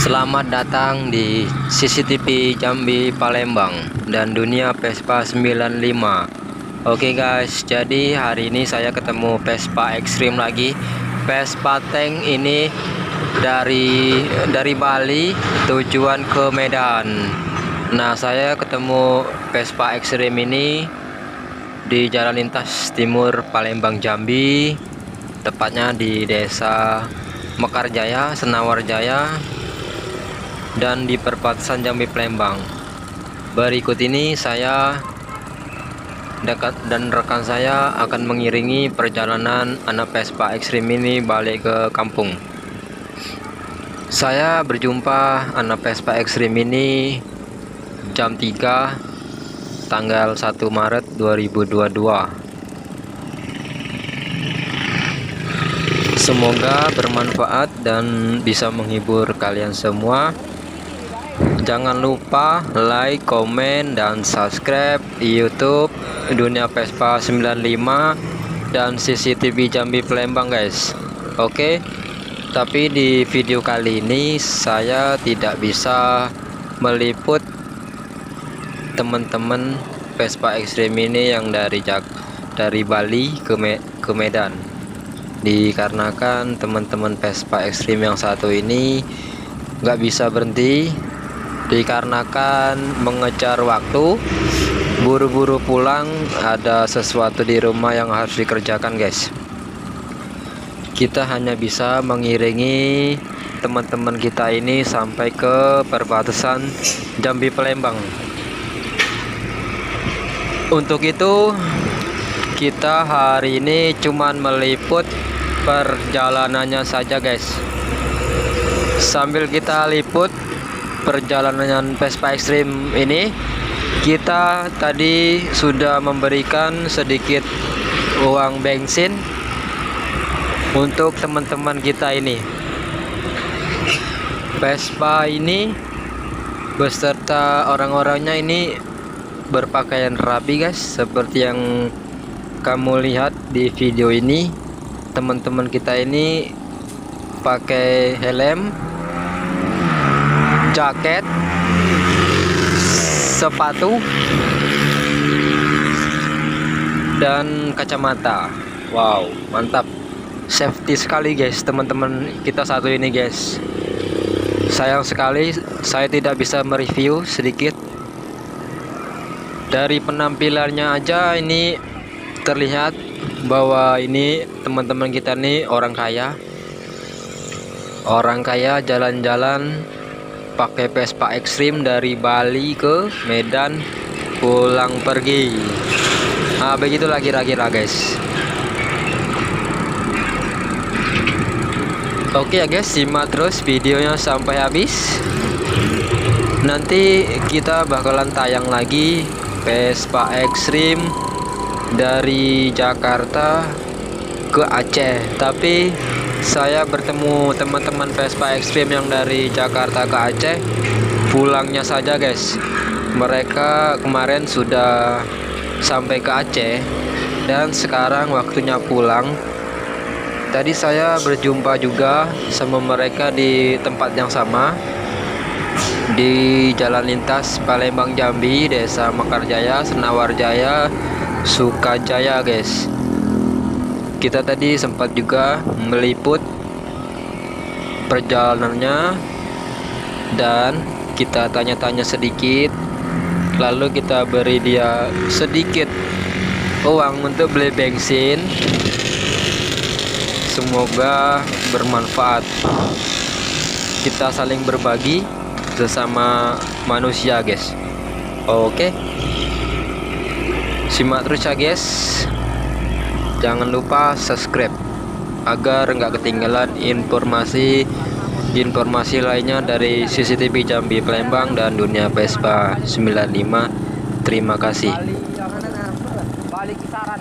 Selamat datang di CCTV Jambi Palembang dan dunia Vespa 95. Oke guys, jadi hari ini saya ketemu Vespa Extreme lagi. Vespa Tank ini dari Bali tujuan ke Medan. Nah, saya ketemu Vespa Extreme ini di Jalan Lintas Timur Palembang Jambi, tepatnya di Desa Mekarjaya, Senawarjaya, dan di perbatasan Jambi Palembang. Berikut ini saya dan rekan saya akan mengiringi perjalanan anak Vespa Extreme ini balik ke kampung. Saya berjumpa anak Vespa Extreme ini jam 3 tanggal 1 Maret 2022. Semoga bermanfaat dan bisa menghibur kalian semua. Jangan lupa like, komen, dan subscribe di YouTube Dunia Vespa 95 dan CCTV Jambi Palembang guys. Oke. Tapi di video kali ini saya tidak bisa meliput teman-teman Vespa Extreme ini yang dari Bali ke Medan. Dikarenakan teman-teman Vespa Extreme yang satu ini nggak bisa berhenti, dikarenakan mengejar waktu, buru-buru pulang, ada sesuatu di rumah yang harus dikerjakan guys. Kita hanya bisa mengiringi teman-teman kita ini sampai ke perbatasan Jambi Palembang. Untuk itu kita hari ini cuman meliput perjalanannya saja guys. Sambil kita liput perjalanan Vespa Extreme ini, kita tadi sudah memberikan sedikit uang bensin untuk teman-teman kita ini. Vespa ini beserta orang-orangnya ini berpakaian rapi guys, seperti yang kamu lihat di video ini. Teman-teman kita ini pakai helm, jaket, sepatu, dan kacamata. Wow, mantap, safety sekali guys teman-teman kita satu ini guys. Sayang sekali saya tidak bisa mereview sedikit. Dari penampilannya aja ini terlihat bahwa ini teman-teman kita nih orang kaya jalan-jalan pakai Vespa Extreme dari Bali ke Medan pulang pergi. Nah, begitulah kira-kira guys. Oke ya guys, simak terus videonya sampai habis. Nanti kita bakalan tayang lagi Vespa Extreme dari Jakarta ke Aceh. Tapi saya bertemu teman-teman Vespa Extreme yang dari Jakarta ke Aceh pulangnya saja guys. Mereka kemarin sudah sampai ke Aceh dan sekarang waktunya pulang. Tadi saya berjumpa juga sama mereka di tempat yang sama, di Jalan Lintas Palembang Jambi, Desa Mekarjaya, Senawarjaya, Sukajaya guys. Kita tadi sempat juga meliput perjalanannya dan kita tanya-tanya sedikit, lalu kita beri dia sedikit uang untuk beli bensin. Semoga bermanfaat. Kita saling berbagi sesama manusia guys. Oke, simak terus ya guys. Jangan lupa subscribe agar nggak ketinggalan informasi lainnya dari CCTV Jambi Palembang dan dunia Vespa 95. Terima kasih. Balik kisaran.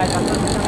guys. Ang